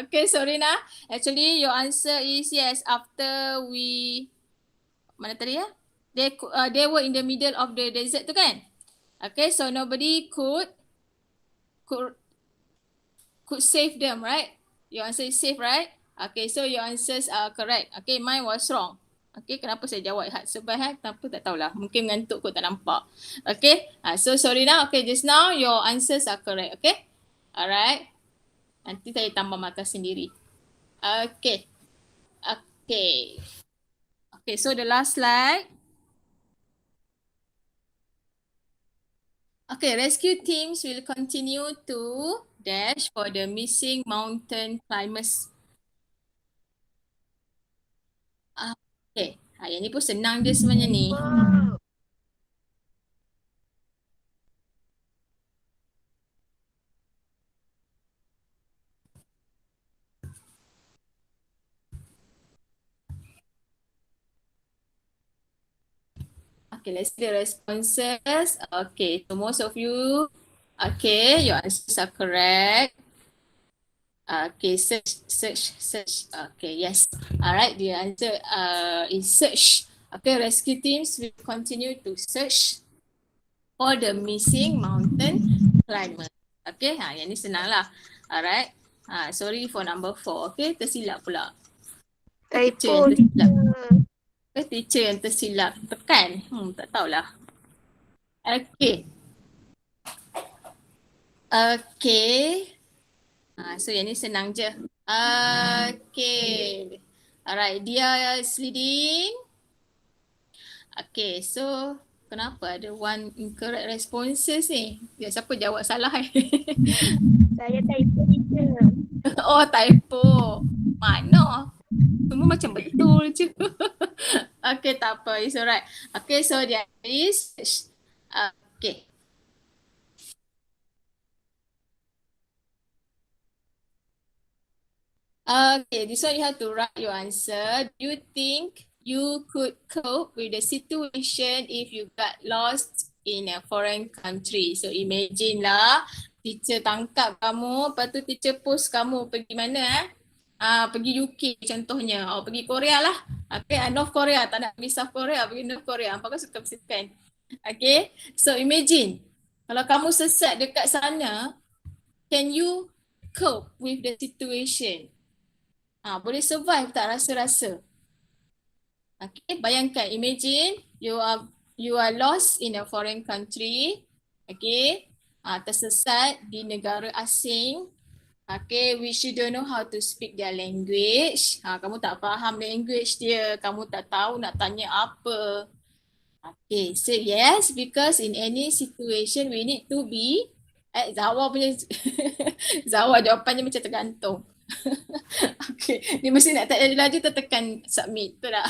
[SPEAKER 1] Okay, sorry Nah. Actually, your answer is yes. After we... Mana tadi ya? They were in the middle of the desert tu kan? Okay, so nobody could save them, right? Your answer is safe, right? Okay, so your answers are correct. Okay, mine was wrong. Okay, kenapa saya jawab hard sebab kenapa tak tahulah. Mungkin ngantuk kot tak nampak. Okay, so sorry now. Okay, just now your answers are correct. Okay, alright. Nanti saya tambah markah sendiri. Okay, okay. Okay, so the last slide. Okay, rescue teams will continue to dash for the missing mountain climbers. Okay, yang ni pun senang je sebenarnya ni. Okay, let's see the responses. Okay, so most of you, okay, your answers are correct. Okay, search. Okay, yes. Alright, the answer is search. Okay, rescue teams will continue to search for the missing mountain climber. Okay, yang ni senang lah. Alright. Sorry for number 4. Okay, tersilap pula.
[SPEAKER 2] Typo.
[SPEAKER 1] Teacher yang tersilap. Tekan. Tak tahulah. Okay. Okay. So yang ni senang je. Okay. Alright, dia is leading. Okay, so kenapa ada one incorrect responses ni? Dia siapa jawab salah
[SPEAKER 2] Saya typo teacher.
[SPEAKER 1] Oh, typo. Mana? Semua macam betul je. Okay, tak apa. It's alright. Okay, so dia is... Okay. Okay, this one you have to write your answer. Do you think you could cope with the situation if you got lost in a foreign country? So imagine lah, teacher tangkap kamu, lepas tu teacher post kamu pergi mana pergi UK contohnya. Pergi Korea lah. Okay, North Korea, tak nak pergi South Korea, pergi North Korea. Apa kau suka bersekan? Okay, so imagine kalau kamu sesat dekat sana, can you cope with the situation? Boleh survive tak rasa-rasa? Okay, bayangkan, imagine you are lost in a foreign country, okay, tersesat di negara asing, okay, which you don't know how to speak their language, kamu tak faham language dia, kamu tak tahu nak tanya apa. Okay, so yes, because in any situation we need to be, Zawa punya, Zawa jawapannya macam tergantung. Okay, ni mesti nak tak laju tekan submit, betul tak?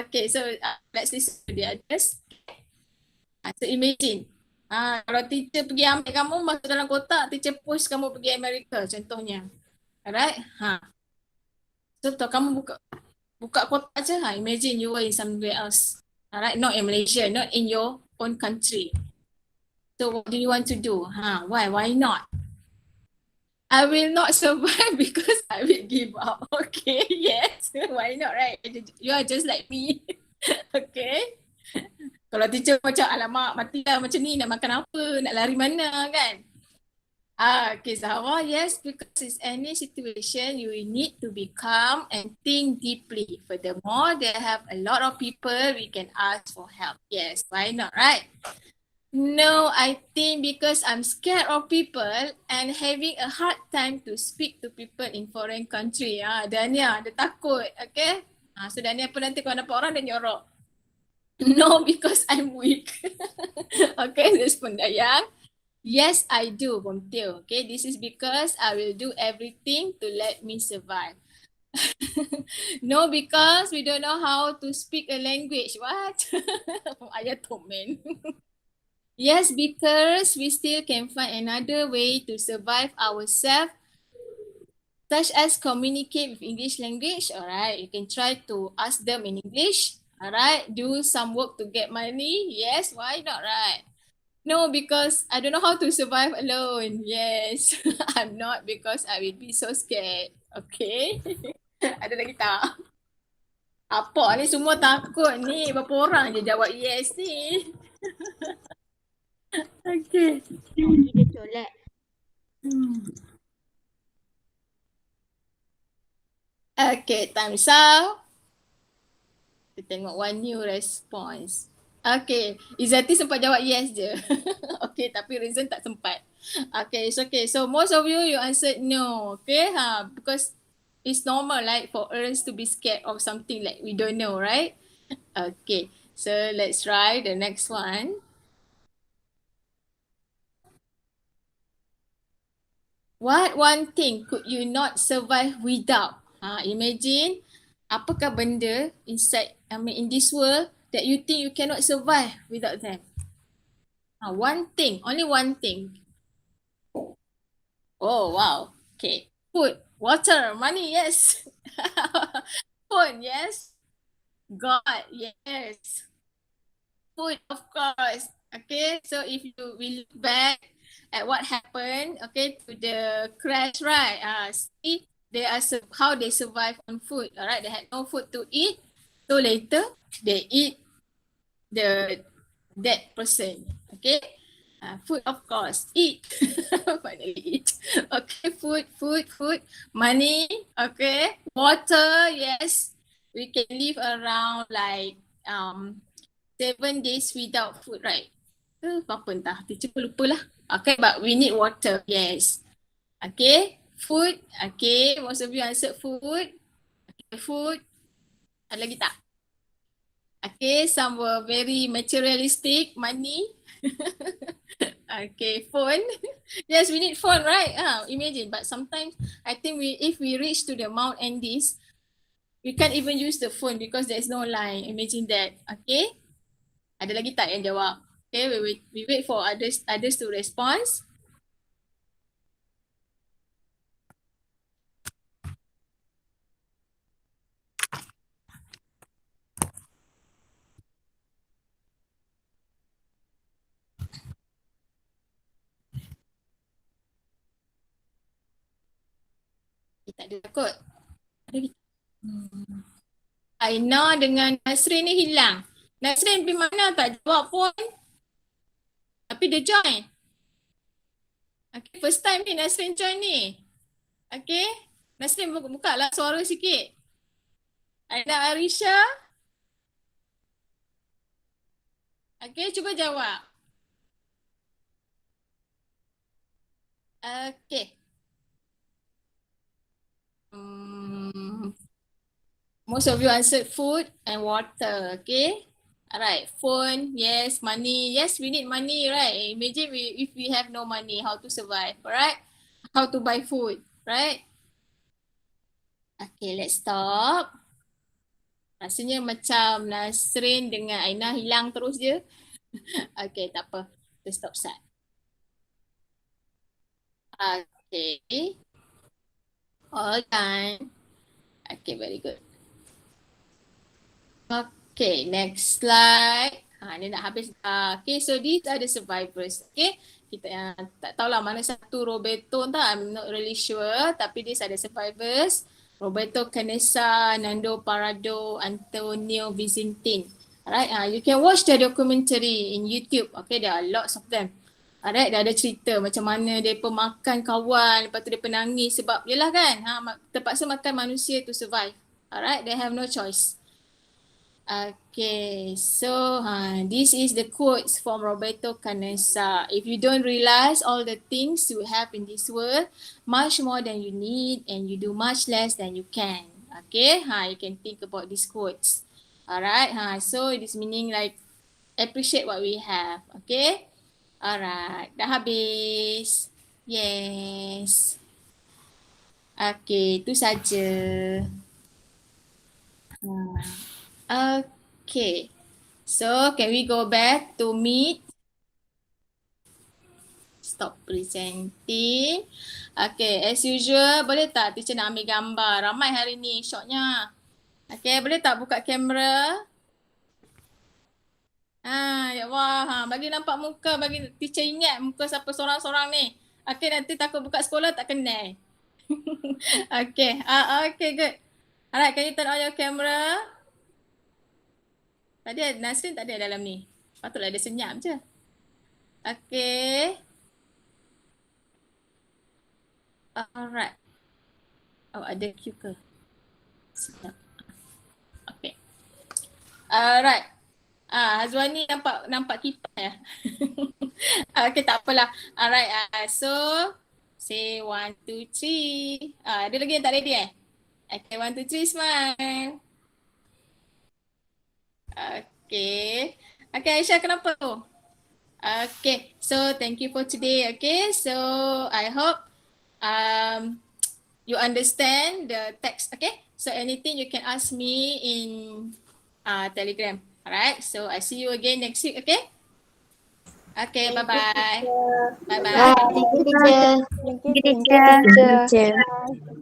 [SPEAKER 1] Okay, so let's listen to the others. So imagine, kalau teacher pergi ambil kamu masuk dalam kotak, teacher push kamu pergi Amerika contohnya. Alright? So kamu buka kotak je, imagine you were in somewhere else. Alright, not in Malaysia, not in your own country. So what do you want to do? Why not? I will not survive because I will give up. Okay, yes. Why not, right? You are just like me. Okay. Kalau teacher macam, alamak, matilah macam ni, nak makan apa, nak lari mana kan? Okay, Zahwa, yes, because in any situation, you need to be calm and think deeply. Furthermore, there have a lot of people we can ask for help. Yes, why not, right? No, I think because I'm scared of people and having a hard time to speak to people in foreign country. Dania, dia takut, okay? So Dania pun nanti kalau nampak orang, dia nyorok. No, because I'm weak. Okay, respon Dayang. Yes, I do, Bomteo. Okay, this is because I will do everything to let me survive. No, because we don't know how to speak a language. What? Ayah Tomen. Yes, because we still can find another way to survive ourselves such as communicate with English language. Alright, you can try to ask them in English. Alright, do some work to get money. Yes, why not, right? No, because I don't know how to survive alone. Yes, I'm not because I will be so scared. Okay. Ada lagi tak? Apa ni semua takut ni? Berapa orang je jawab yes ni? Okay.
[SPEAKER 2] Dia tolak.
[SPEAKER 1] Okay, time's up. Kita tengok one new response. Okay, Izzati sempat jawab yes je. Okay, tapi Rizan tak sempat. Okay, it's okay. So most of you, you answered no. Okay, because it's normal like for us to be scared of something like we don't know, right? Okay, so let's try the next one. What one thing could you not survive without? Imagine apakah benda in this world that you think you cannot survive without them? One thing, only one thing. Oh, wow. Okay. Food, water, money, yes. Phone, yes. God, yes. Food, of course. Okay, so if you will look back at what happened, okay, to the crash, right? See, they are how they survive on food. All right, they had no food to eat, so later they eat the dead person. Okay, food of course. Eat, finally eat. Okay, food. Money. Okay, water. Yes, we can live around like 7 days without food, right? Apa entah, teacher pun lupa lah. Okay, but we need water. Yes. Okay, food. Okay, most of you answered food. Okay, food. Ada lagi tak? Okay, some were very materialistic, money. Okay, phone. Yes, we need phone, right? Imagine, but sometimes I think if we reach to the Mount Andes, we can't even use the phone because there's no line. Imagine that. Okay. Ada lagi tak yang jawab? Okay, we wait for others to respond. Tak ada takut. Ada lagi. Aina dengan Nasrin ni hilang. Nasrin pergi mana tak jawab pun. Tapi dia join. Okay, first time ni Nasrin join ni. Okay, Nasrin buka lah suara sikit. Aina Arisha. Okay, cuba jawab. Okay. Most of you answered food and water, okay? Alright, phone, yes, money. Yes, we need money, right? Imagine if we have no money, how to survive, alright? How to buy food, right? Okay, let's stop. Rasanya macam Nasrin dengan Aina hilang terus je. Okay, tak apa. Kita stop start. Okay. All done. Okay, very good. Okay, next slide. Ni nak habis. Okay, so these are the survivors. Okay, kita tak tahulah mana satu Roberto tak. I'm not really sure. Tapi these are the survivors. Roberto Canessa, Nando Parado, Antonio Vizintin. Alright, you can watch the documentary in YouTube. Okay, there are lots of them. Alright, dah ada cerita macam mana mereka makan kawan, lepas tu mereka nangis sebab yelah kan, terpaksa makan manusia to survive. Alright, they have no choice. Okay, so this is the quotes from Roberto Canessa. If you don't realize all the things you have in this world, much more than you need, and you do much less than you can. Okay, you can think about these quotes. Alright, so it is meaning like appreciate what we have. Okay, alright, dah habis. Yes. Okay, itu saja. Okay, so can we go back to meet? Stop presenting. Okay, as usual, boleh tak teacher nak ambil gambar? Ramai hari ni shotnya. Okay, boleh tak buka kamera? Ya Allah, bagi nampak muka, bagi teacher ingat muka siapa seorang-seorang ni. Okay, nanti takut buka sekolah tak kenal. Okay, okay, good. Alright, can you turn on your camera? Tadi Nasrin tak ada dalam ni. Patutlah dia senyap je. Okay. Alright. Oh, ada cue ke? Sedap. Okay. Alright. Hazwani nampak kipas ya. Okay, tak apalah. Alright. So say 1, 2, 3. Ada lagi yang tak ready eh? Okay, 1, 2, 3, smile. Okay. Okay, Aisyah kenapa tu? Okay, so thank you for today. Okay, so I hope you understand the text. Okay, so anything you can ask me in Telegram. Alright, so I see you again next week. Okay. Okay, bye bye. Bye bye.
[SPEAKER 2] Thank you, teacher.
[SPEAKER 3] Thank you,
[SPEAKER 5] Thank you,
[SPEAKER 3] teacher.
[SPEAKER 5] teacher.
[SPEAKER 2] Teacher.
[SPEAKER 3] Bye.